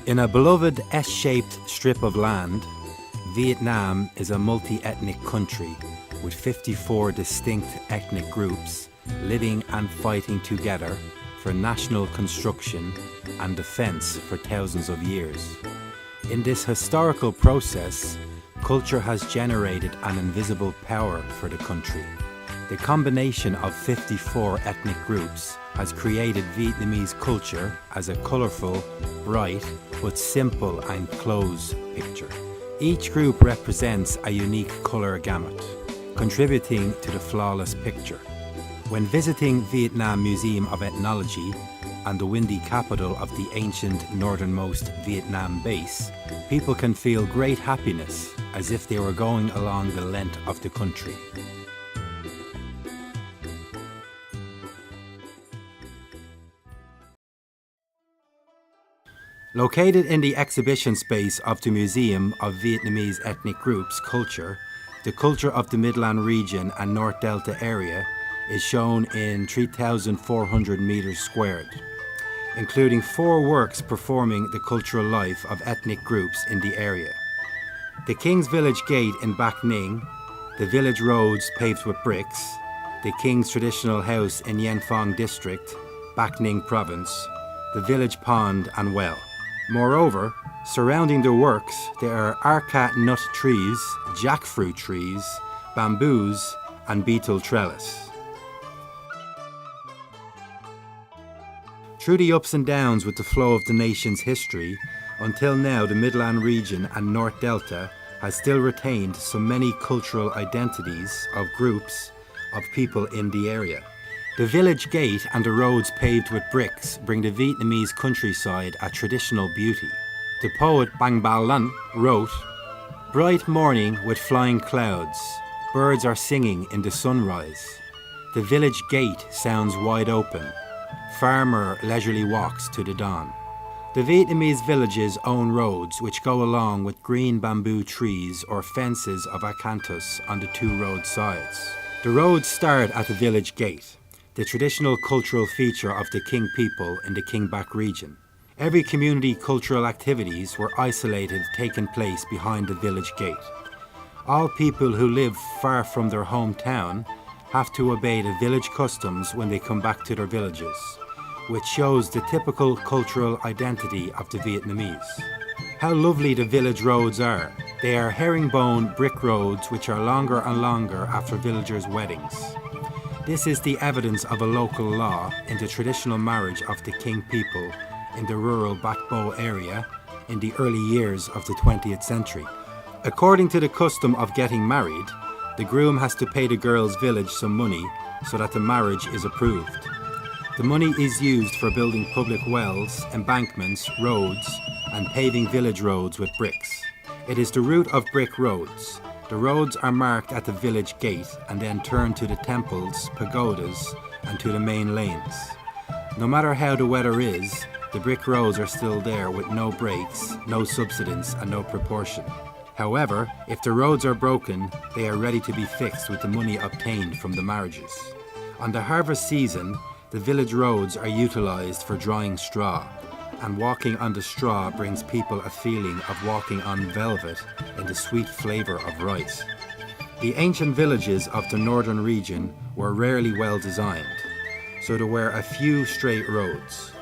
In a beloved S-shaped strip of land, Vietnam is a multi-ethnic country with 54 distinct ethnic groups living and fighting together for national construction and defense for thousands of years. In this historical process, culture has generated an invisible power for the country. The combination of 54 ethnic groups has created Vietnamese culture as a colourful, bright, but simple and close picture. Each group represents a unique colour gamut, contributing to the flawless picture. When visiting Vietnam Museum of Ethnology and the windy capital of the ancient northernmost Vietnam base, people can feel great happiness as if they were going along the length of the country. Located in the exhibition space of the Museum of Vietnamese Ethnic Groups Culture, the culture of the Midland region and North Delta area is shown in 3,400 meters squared, including 4 works performing the cultural life of ethnic groups in the area. The King's Village Gate in Bac Ninh, the village roads paved with bricks, the King's Traditional House in Yen Phong District, Bac Ninh Province, the village pond and well. Moreover, surrounding the works, there are areca nut trees, jackfruit trees, bamboos, and beetle trellis. Through the ups and downs with the flow of the nation's history, until now the Midland region and North Delta has still retained so many cultural identities of groups of people in the area. The village gate and the roads paved with bricks bring the Vietnamese countryside a traditional beauty. The poet Bang Ba Lan wrote, "Bright morning with flying clouds, birds are singing in the sunrise. The village gate sounds wide open, farmer leisurely walks to the dawn." The Vietnamese villages own roads which go along with green bamboo trees or fences of acanthus on the 2 road sides. The roads start at the village gate, the traditional cultural feature of the King people in the King Bac region. Every community cultural activities were isolated taking place behind the village gate. All people who live far from their hometown have to obey the village customs when they come back to their villages, which shows the typical cultural identity of the Vietnamese. How lovely the village roads are. They are herringbone brick roads which are longer and longer after villagers' weddings. This is the evidence of a local law in the traditional marriage of the King people in the rural Bac Bo area in the early years of the 20th century. According to the custom of getting married, the groom has to pay the girl's village some money so that the marriage is approved. The money is used for building public wells, embankments, roads, and paving village roads with bricks. It is the route of brick roads. The roads are marked at the village gate and then turn to the temples, pagodas, and to the main lanes. No matter how the weather is, the brick roads are still there with no breaks, no subsidence, and no proportion. However, if the roads are broken, they are ready to be fixed with the money obtained from the marriages. On the harvest season, the village roads are utilized for drying straw, and walking on the straw brings people a feeling of walking on velvet in the sweet flavor of rice. The ancient villages of the northern region were rarely well designed, so there were a few straight roads.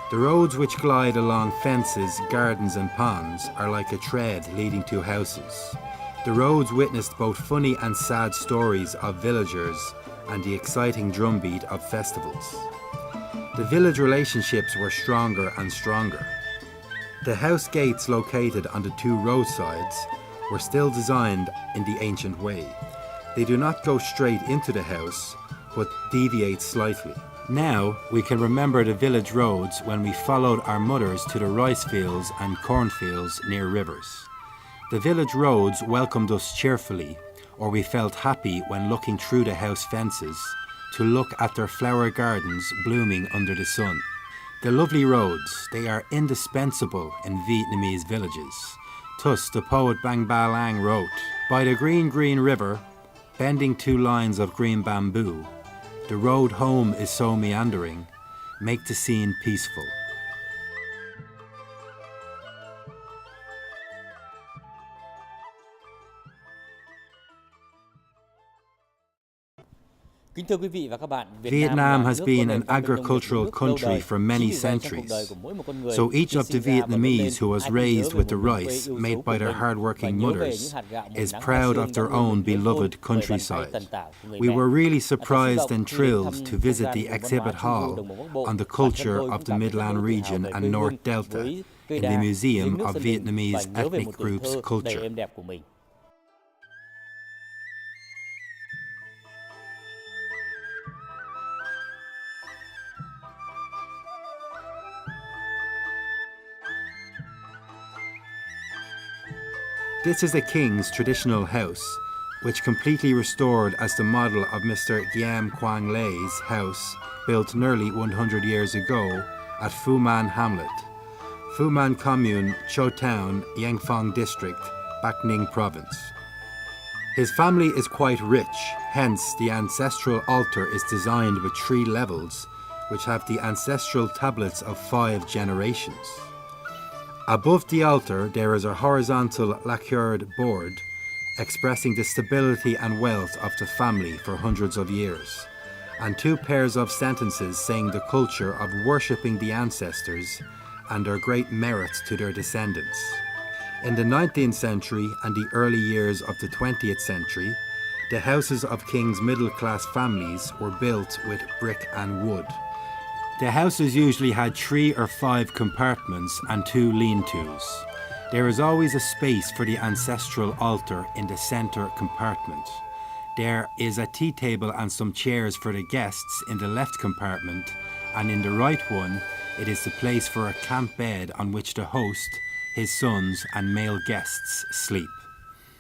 The roads which glide along fences, gardens and ponds are like a thread leading to houses. The roads witnessed both funny and sad stories of villagers and the exciting drumbeat of festivals. The village relationships were stronger and stronger. The house gates located on the 2 roadsides were still designed in the ancient way. They do not go straight into the house, but deviate slightly. Now we can remember the village roads when we followed our mothers to the rice fields and cornfields near rivers. The village roads welcomed us cheerfully, or we felt happy when looking through the house fences to look at their flower gardens blooming under the sun. The lovely roads, they are indispensable in Vietnamese villages. Thus the poet Bang Ba Lang wrote, "By the green, green river, bending 2 lines of green bamboo, the road home is so meandering, make the scene peaceful." Kính thưa quý vị và các bạn, Vietnam has been an agricultural country for many centuries, so each of the Vietnamese who was raised with the rice made by their hard-working mothers is proud of their own beloved countryside. We were really surprised and thrilled to visit the exhibit hall on the culture of the Midland region and North Delta in the Museum of Vietnamese Ethnic Groups Culture. This is the king's traditional house, which completely restored as the model of Mr. Giam Quang Le's house, built nearly 100 years ago at Phu Man Hamlet, Phu Man Commune, Cho Town, Yangfang District, Bac Ninh Province. His family is quite rich, hence the ancestral altar is designed with 3 levels, which have the ancestral tablets of 5 generations. Above the altar there is a horizontal lacquered board expressing the stability and wealth of the family for hundreds of years, and 2 pairs of sentences saying the culture of worshipping the ancestors and their great merits to their descendants. In the 19th century and the early years of the 20th century, the houses of kings' middle-class families were built with brick and wood. The houses usually had 3 or 5 compartments and 2 lean-tos. There is always a space for the ancestral altar in the centre compartment. There is a tea table and some chairs for the guests in the left compartment, and in the right one, it is the place for a camp bed on which the host, his sons and male guests sleep.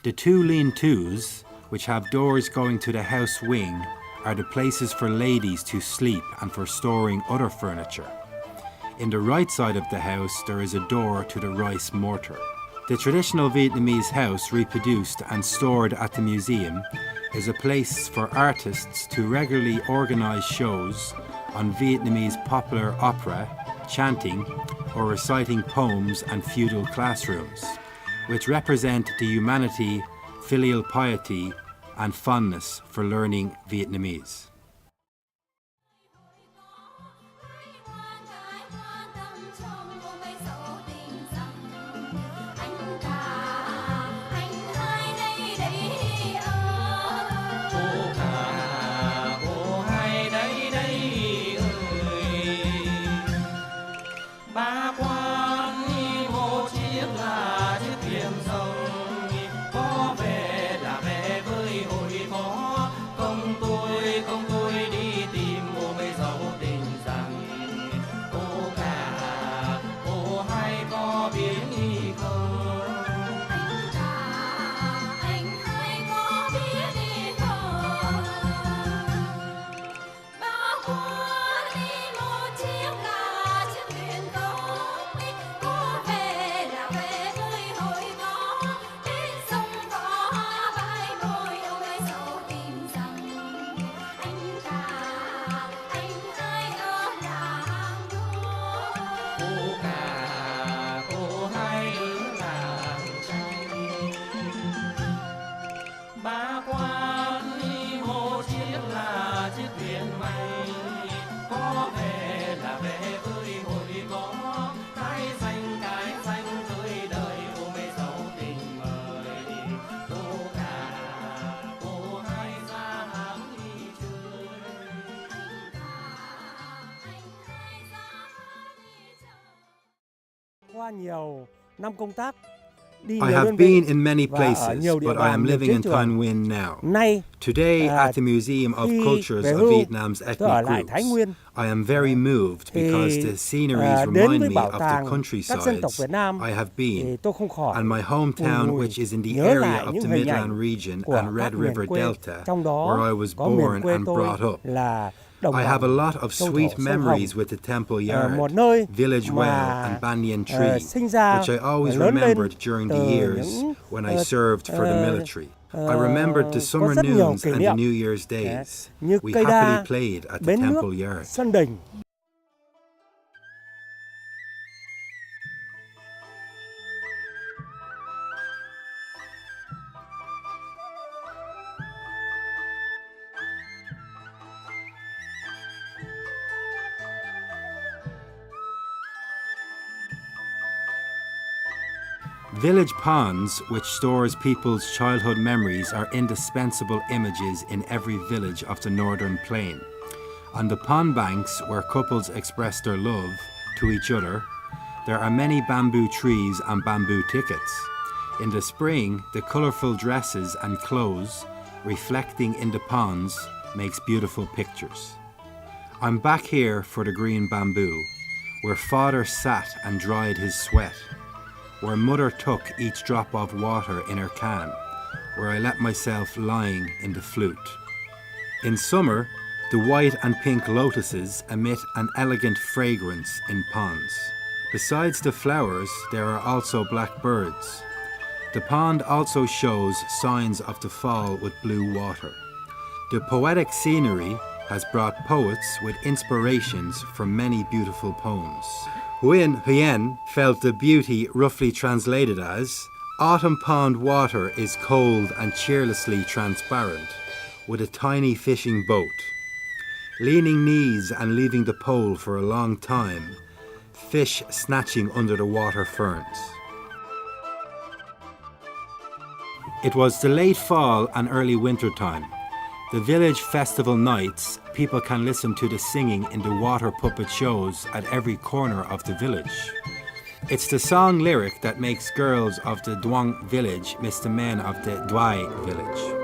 The 2 lean-tos, which have doors going to the house wing, are the places for ladies to sleep and for storing other furniture. In the right side of the house there is a door to the rice mortar. The traditional Vietnamese house reproduced and stored at the museum is a place for artists to regularly organise shows on Vietnamese popular opera, chanting or reciting poems and feudal classrooms, which represent the humanity, filial piety and fondness for learning Vietnamese. I have been in many places, but I am living in Thanh Nguyen now. Today, at the Museum of Cultures of Vietnam's ethnic groups, I am very moved because the sceneries remind me of the countrysides I have been, and my hometown, which is in the area of the Midland region and Red River Delta, where I was born and brought up. I have a lot of sweet memories with the temple yard, village well and banyan tree, which I always remembered during the years when I served for the military. I remembered the summer noons and the New Year's days. We happily played at the temple yard. Village ponds, which stores people's childhood memories, are indispensable images in every village of the Northern Plain. On the pond banks, where couples express their love to each other, there are many bamboo trees and bamboo thickets. In the spring, the colourful dresses and clothes reflecting in the ponds makes beautiful pictures. I'm back here for the green bamboo, where father sat and dried his sweat, where mother took each drop of water in her can, where I let myself lying in the flute. In summer, the white and pink lotuses emit an elegant fragrance in ponds. Besides the flowers, there are also black birds. The pond also shows signs of the fall with blue water. The poetic scenery has brought poets with inspirations from many beautiful poems. Nguyen Hien felt the beauty roughly translated as, autumn pond water is cold and cheerlessly transparent, with a tiny fishing boat. Leaning knees and leaving the pole for a long time, fish snatching under the water ferns. It was the late fall and early winter time. The village festival nights, people can listen to the singing in the water puppet shows at every corner of the village. It's the song lyric that makes girls of the Duong village miss the men of the Dwai village.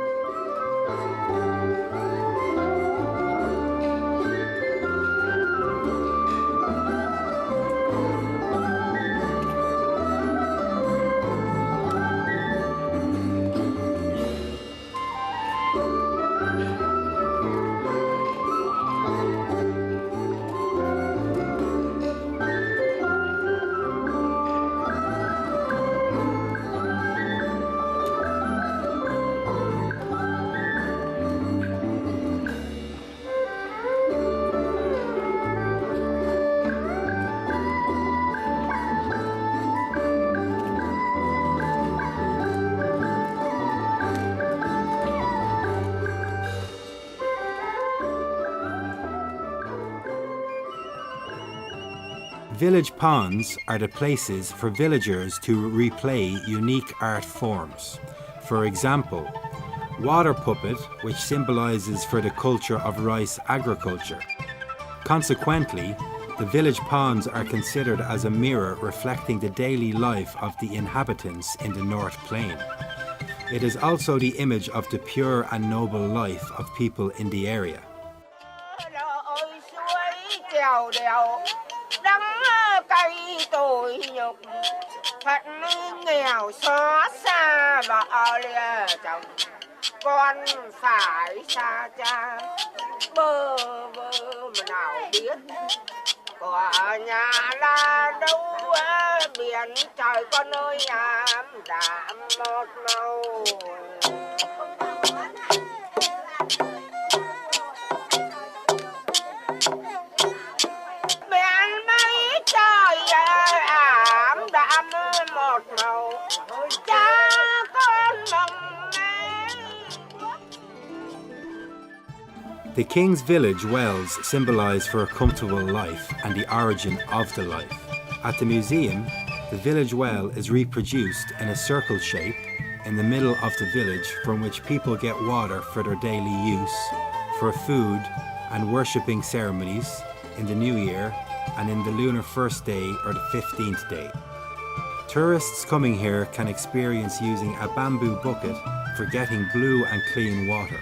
Village ponds are the places for villagers to replay unique art forms. For example, water puppet, which symbolizes for the culture of rice agriculture. Consequently, the village ponds are considered as a mirror reflecting the daily life of the inhabitants in the North Plain. It is also the image of the pure and noble life of people in the area. Cây tôi nhục phật nghèo xóa xa vợ lìa chồng con phải xa cha bơ vơ mà nào biết của nhà là đâu biển trời con ơi ảm đạm một màu. The king's village wells symbolize for a comfortable life and the origin of the life. At the museum, the village well is reproduced in a circle shape in the middle of the village from which people get water for their daily use, for food and worshipping ceremonies in the New Year and in the lunar first day or the 15th day. Tourists coming here can experience using a bamboo bucket for getting blue and clean water.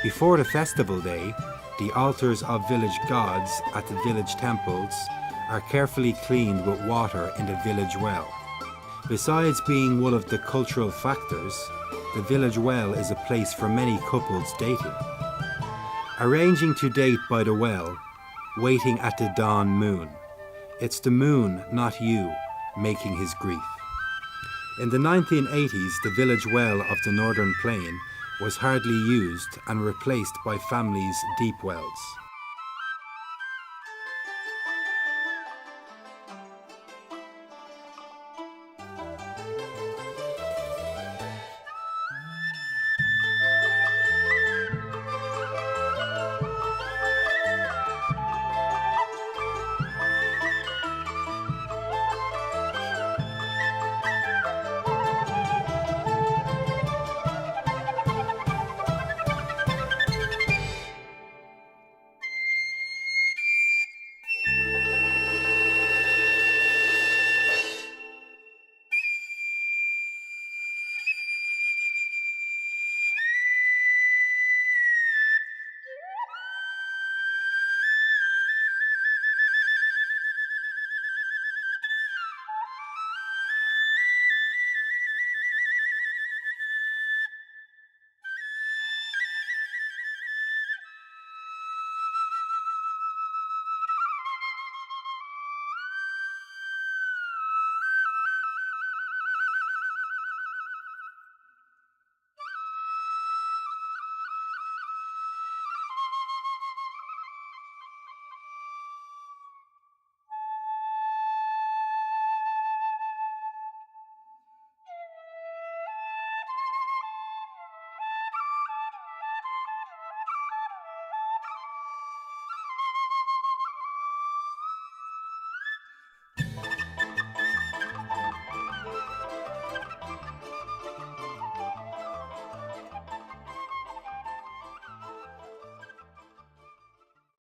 Before the festival day, the altars of village gods at the village temples are carefully cleaned with water in the village well. Besides being one of the cultural factors, the village well is a place for many couples dating. Arranging to date by the well, waiting at the dawn moon. It's the moon, not you, making his grief. In the 1980s, the village well of the Northern Plain was hardly used and replaced by families' deep wells.